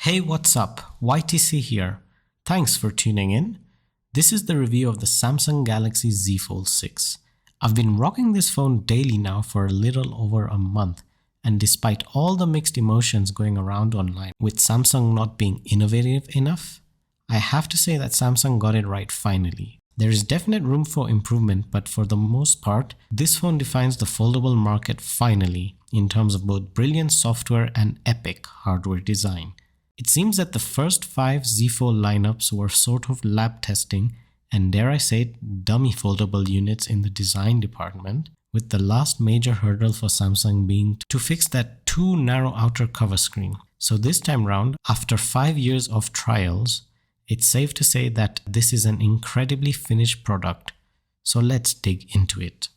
Hey, what's up? YTC here. Thanks for tuning in. This is the review of the Samsung Galaxy Z Fold 6. I've been rocking this phone daily now for a little over a month, and despite all the mixed emotions going around online with Samsung not being innovative enough, I have to say that Samsung got it right finally. There is definite room for improvement, but for the most part, this phone defines the foldable market finally in terms of both brilliant software and epic hardware design. It seems that the first 5 Z Fold lineups were sort of lab testing and, dare I say it, dummy foldable units in the design department, with the last major hurdle for Samsung being to fix that too narrow outer cover screen. So this time round, after 5 years of trials, it's safe to say that this is an incredibly finished product. So let's dig into it.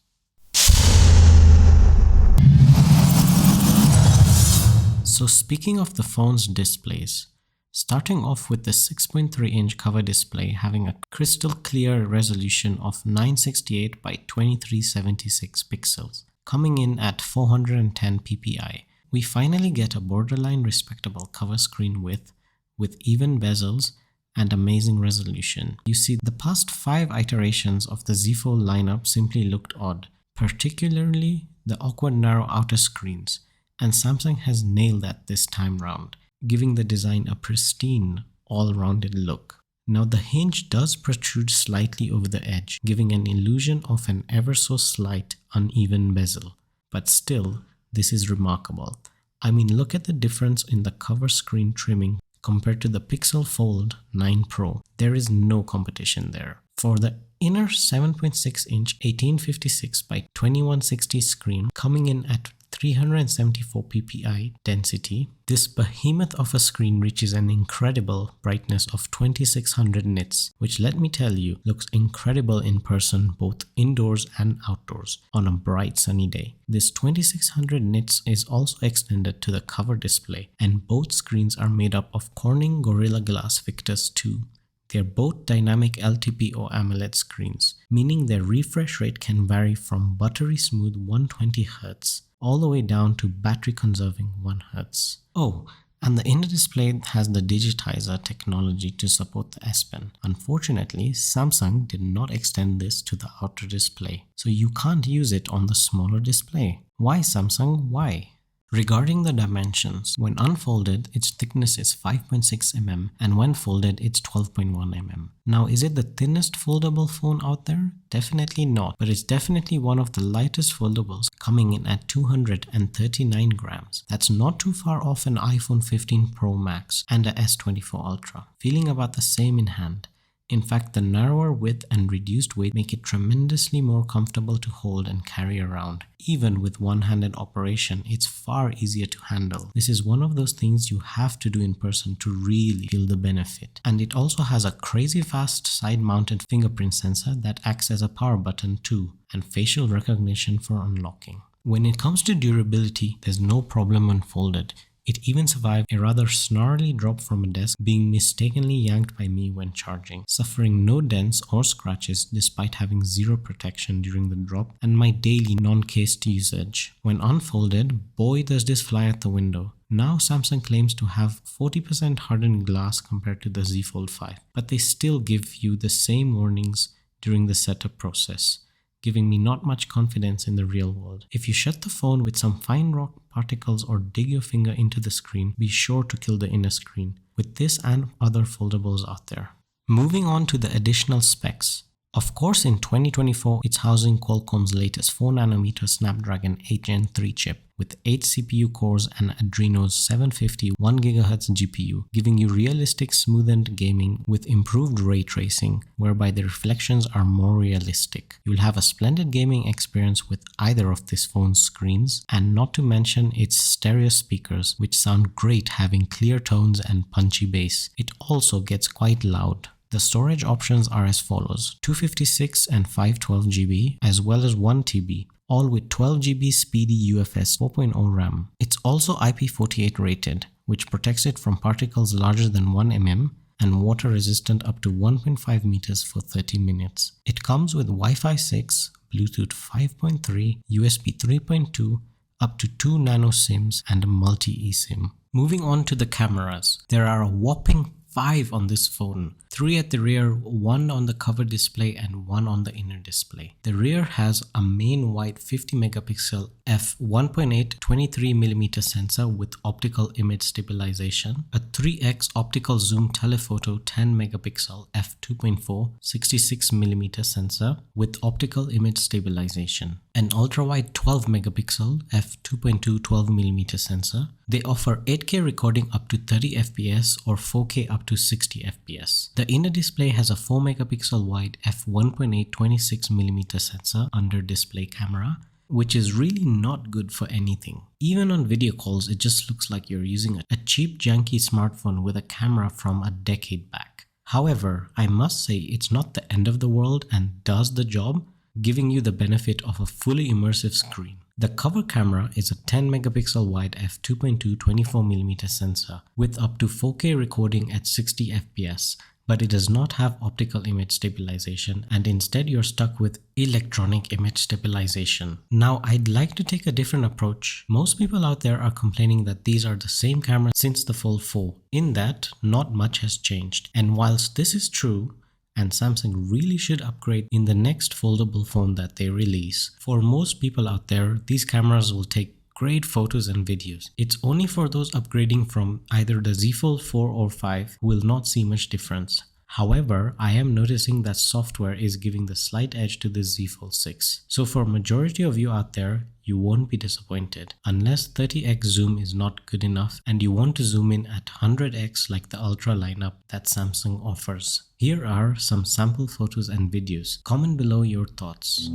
So speaking of the phone's displays, starting off with the 6.3-inch cover display having a crystal clear resolution of 968 by 2376 pixels, coming in at 410 ppi, we finally get a borderline respectable cover screen width with even bezels and amazing resolution. You see, the past 5 iterations of the Z Fold lineup simply looked odd, particularly the awkward narrow outer screens. And Samsung has nailed that this time round, giving the design a pristine, all-rounded look. Now the hinge does protrude slightly over the edge, giving an illusion of an ever so slight, uneven bezel. But still, this is remarkable. I mean, look at the difference in the cover screen trimming compared to the Pixel Fold 9 Pro. There is no competition there. For the inner 7.6-inch 1856 by 2160 screen coming in at 374 ppi density, this behemoth of a screen reaches an incredible brightness of 2600 nits, which, let me tell you, looks incredible in person both indoors and outdoors on a bright sunny day. This 2600 nits is also extended to the cover display, and both screens are made up of Corning Gorilla Glass Victus 2. They're both dynamic LTPO AMOLED screens, meaning their refresh rate can vary from buttery smooth 120Hz all the way down to battery conserving 1Hz. Oh, and the inner display has the digitizer technology to support the S Pen. Unfortunately, Samsung did not extend this to the outer display, so you can't use it on the smaller display. Why, Samsung? Why? Regarding the dimensions, when unfolded, its thickness is 5.6 mm and when folded, it's 12.1 mm. Now, is it the thinnest foldable phone out there? Definitely not, but it's definitely one of the lightest foldables, coming in at 239 grams. That's not too far off an iPhone 15 Pro Max and a S24 Ultra, feeling about the same in hand. In fact, the narrower width and reduced weight make it tremendously more comfortable to hold and carry around. Even with one-handed operation, it's far easier to handle. This is one of those things you have to do in person to really feel the benefit. And it also has a crazy fast side-mounted fingerprint sensor that acts as a power button too, and facial recognition for unlocking. When it comes to durability, there's no problem when folded. It even survived a rather snarly drop from a desk being mistakenly yanked by me when charging, suffering no dents or scratches despite having zero protection during the drop and my daily non-cased usage. When unfolded, boy does this fly out the window. Now Samsung claims to have 40% hardened glass compared to the Z Fold 5, but they still give you the same warnings during the setup process, giving me not much confidence in the real world. If you shut the phone with some fine rock particles or dig your finger into the screen, be sure to kill the inner screen, with this and other foldables out there. Moving on to the additional specs. Of course, in 2024, it's housing Qualcomm's latest 4nm Snapdragon 8 Gen 3 chip with 8 CPU cores and Adreno's 750 1GHz GPU, giving you realistic smoothened gaming with improved ray tracing, whereby the reflections are more realistic. You'll have a splendid gaming experience with either of this phone's screens, and not to mention its stereo speakers, which sound great having clear tones and punchy bass. It also gets quite loud. The storage options are as follows: 256 and 512 GB as well as 1 TB, all with 12 GB speedy UFS 4.0 RAM. It's also IP48 rated, which protects it from particles larger than 1 mm and water resistant up to 1.5 meters for 30 minutes. It comes with Wi-Fi 6, Bluetooth 5.3, USB 3.2, up to 2 nano SIMs and a multi-eSIM. Moving on to the cameras, there are a whopping 5 on this phone, 3 at the rear, 1 on the cover display and 1 on the inner display. The rear has a main wide 50 megapixel f1.8 23mm sensor with optical image stabilization, a 3x optical zoom telephoto 10 megapixel f2.4 66mm sensor with optical image stabilization, an ultra-wide 12 megapixel f2.2 12mm sensor. They offer 8K recording up to 30 fps or 4K up to 60 fps. The inner display has a 4 megapixel wide f1.8 26mm sensor under display camera, which is really not good for anything. Even on video calls, it just looks like you're using a cheap janky smartphone with a camera from a decade back. However, I must say it's not the end of the world and does the job, giving you the benefit of a fully immersive screen. The cover camera is a 10 megapixel wide f2.2 24mm sensor with up to 4K recording at 60 fps, but it does not have optical image stabilization and instead you're stuck with electronic image stabilization. Now I'd like to take a different approach. Most people out there are complaining that these are the same camera since the Fold 4, in that not much has changed. And whilst this is true, and Samsung really should upgrade in the next foldable phone that they release, for most people out there, these cameras will take great photos and videos. It's only for those upgrading from either the Z Fold 4 or 5 who will not see much difference. However, I am noticing that software is giving the slight edge to the Z Fold 6. So for majority of you out there, you won't be disappointed. Unless 30x zoom is not good enough and you want to zoom in at 100x like the Ultra lineup that Samsung offers. Here are some sample photos and videos. Comment below your thoughts.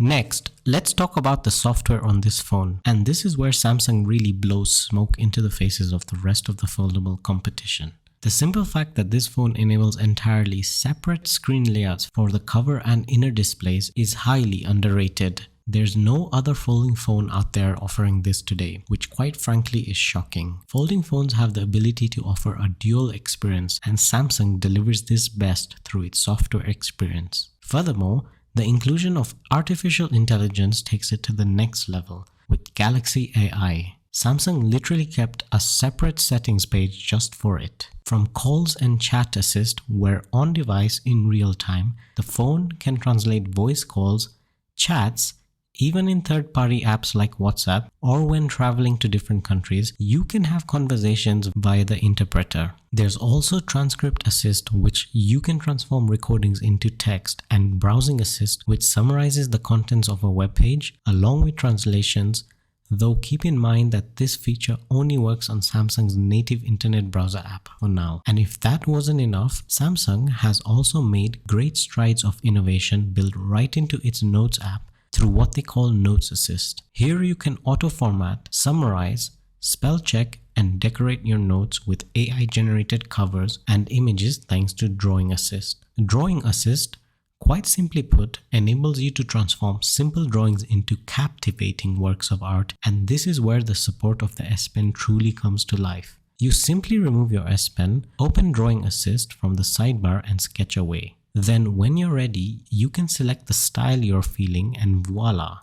Next, let's talk about the software on this phone, and this is where Samsung really blows smoke into the faces of the rest of the foldable competition. The simple fact that this phone enables entirely separate screen layouts for the cover and inner displays is highly underrated. There's no other folding phone out there offering this today, which quite frankly is shocking. Folding phones have the ability to offer a dual experience, and Samsung delivers this best through its software experience. Furthermore, the inclusion of artificial intelligence takes it to the next level with Galaxy AI. Samsung literally kept a separate settings page just for it. From calls and chat assist, where on device in real time, the phone can translate voice calls, chats, even in third-party apps like WhatsApp, or when traveling to different countries, you can have conversations via the interpreter. There's also transcript assist, which you can transform recordings into text, and browsing assist, which summarizes the contents of a web page along with translations, though keep in mind that this feature only works on Samsung's native internet browser app for now. And if that wasn't enough, Samsung has also made great strides of innovation built right into its Notes app through what they call Notes Assist. Here you can auto-format, summarize, spell check, and decorate your notes with AI-generated covers and images thanks to Drawing Assist. Drawing Assist, quite simply put, enables you to transform simple drawings into captivating works of art, and this is where the support of the S Pen truly comes to life. You simply remove your S Pen, open Drawing Assist from the sidebar and sketch away. Then when you're ready, you can select the style you're feeling and voila!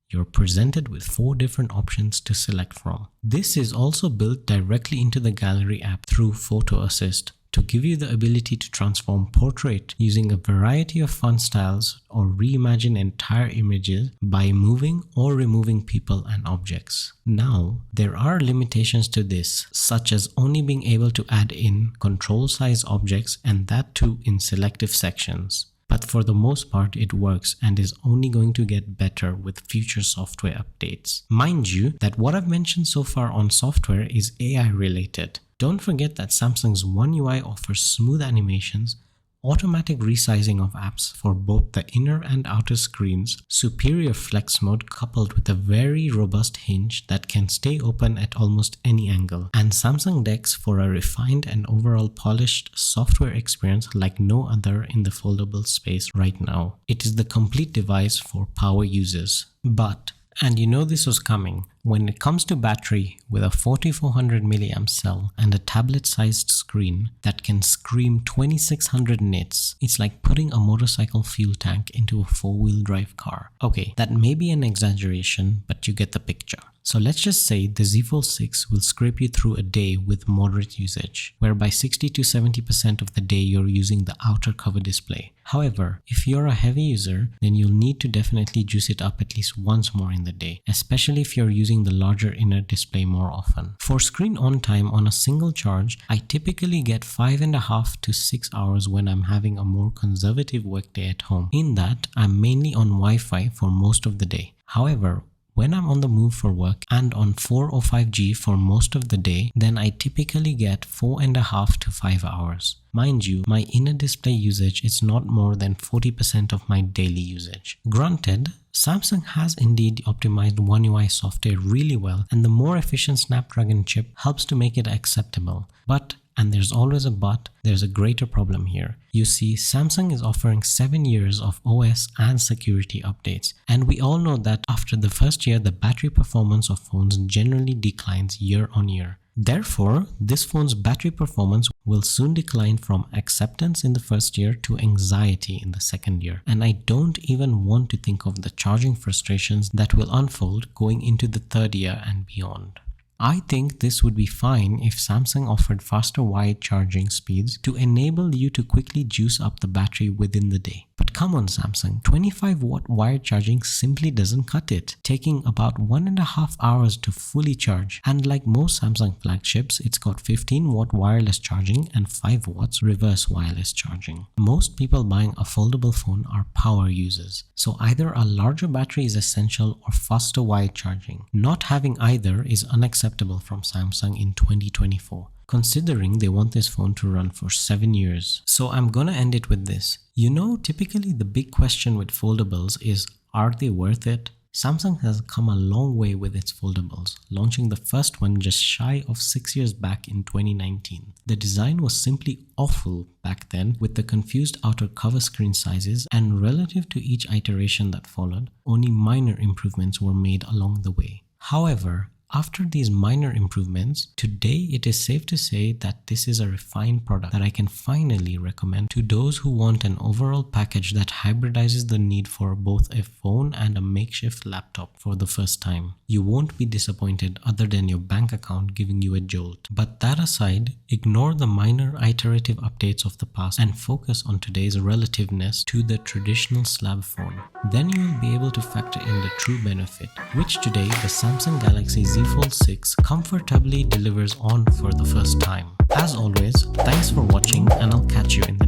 You're presented with 4 different options to select from. This is also built directly into the Gallery app through Photo Assist to give you the ability to transform portrait using a variety of font styles or reimagine entire images by moving or removing people and objects. Now, there are limitations to this, such as only being able to add in control size objects, and that too in selective sections. But for the most part, it works and is only going to get better with future software updates. Mind you that what I've mentioned so far on software is AI related. Don't forget that Samsung's One UI offers smooth animations, automatic resizing of apps for both the inner and outer screens, superior flex mode coupled with a very robust hinge that can stay open at almost any angle, and Samsung DeX for a refined and overall polished software experience like no other in the foldable space right now. It is the complete device for power users. But, and you know this was coming, when it comes to battery, with a 4400 mAh cell and a tablet-sized screen that can scream 2600 nits, it's like putting a motorcycle fuel tank into a four-wheel drive car. Okay, that may be an exaggeration, but you get the picture. So let's just say the Z Fold 6 will scrape you through a day with moderate usage, whereby 60 to 70% of the day you're using the outer cover display. However, if you're a heavy user, then you'll need to definitely juice it up at least once more in the day, especially if you're using the larger inner display more often. For screen on time on a single charge, I typically get 5.5 to 6 hours when I'm having a more conservative workday at home. In that, I'm mainly on Wi-Fi for most of the day. However, when I'm on the move for work and on 4 or 5G for most of the day, then I typically get 4.5 to 5 hours. Mind you, my inner display usage is not more than 40% of my daily usage. Granted, Samsung has indeed optimized One UI software really well, and the more efficient Snapdragon chip helps to make it acceptable. But, and there's always a but, there's a greater problem here. You see, Samsung is offering 7 years of OS and security updates, and we all know that after the first year, the battery performance of phones generally declines year on year. Therefore, this phone's battery performance will soon decline from acceptance in the first year to anxiety in the second year. And I don't even want to think of the charging frustrations that will unfold going into the third year and beyond. I think this would be fine if Samsung offered faster wired charging speeds to enable you to quickly juice up the battery within the day. But come on Samsung, 25 watt wired charging simply doesn't cut it, taking about 1.5 hours to fully charge. And like most Samsung flagships, it's got 15 watt wireless charging and 5 watts reverse wireless charging. Most people buying a foldable phone are power users, so either a larger battery is essential or faster wired charging. Not having either is unacceptable from Samsung in 2024. Considering they want this phone to run for 7 years. So I'm gonna end it with this. You know, typically the big question with foldables is, are they worth it? Samsung has come a long way with its foldables, launching the first one just shy of 6 years back in 2019. The design was simply awful back then with the confused outer cover screen sizes, and relative to each iteration that followed, only minor improvements were made along the way. However, after these minor improvements, today it is safe to say that this is a refined product that I can finally recommend to those who want an overall package that hybridizes the need for both a phone and a makeshift laptop for the first time. You won't be disappointed other than your bank account giving you a jolt. But that aside, ignore the minor iterative updates of the past and focus on today's relativeness to the traditional slab phone. Then you will be able to factor in the true benefit, which today the Samsung Galaxy Z Fold 6 comfortably delivers on for the first time. As always, thanks for watching, and I'll catch you in the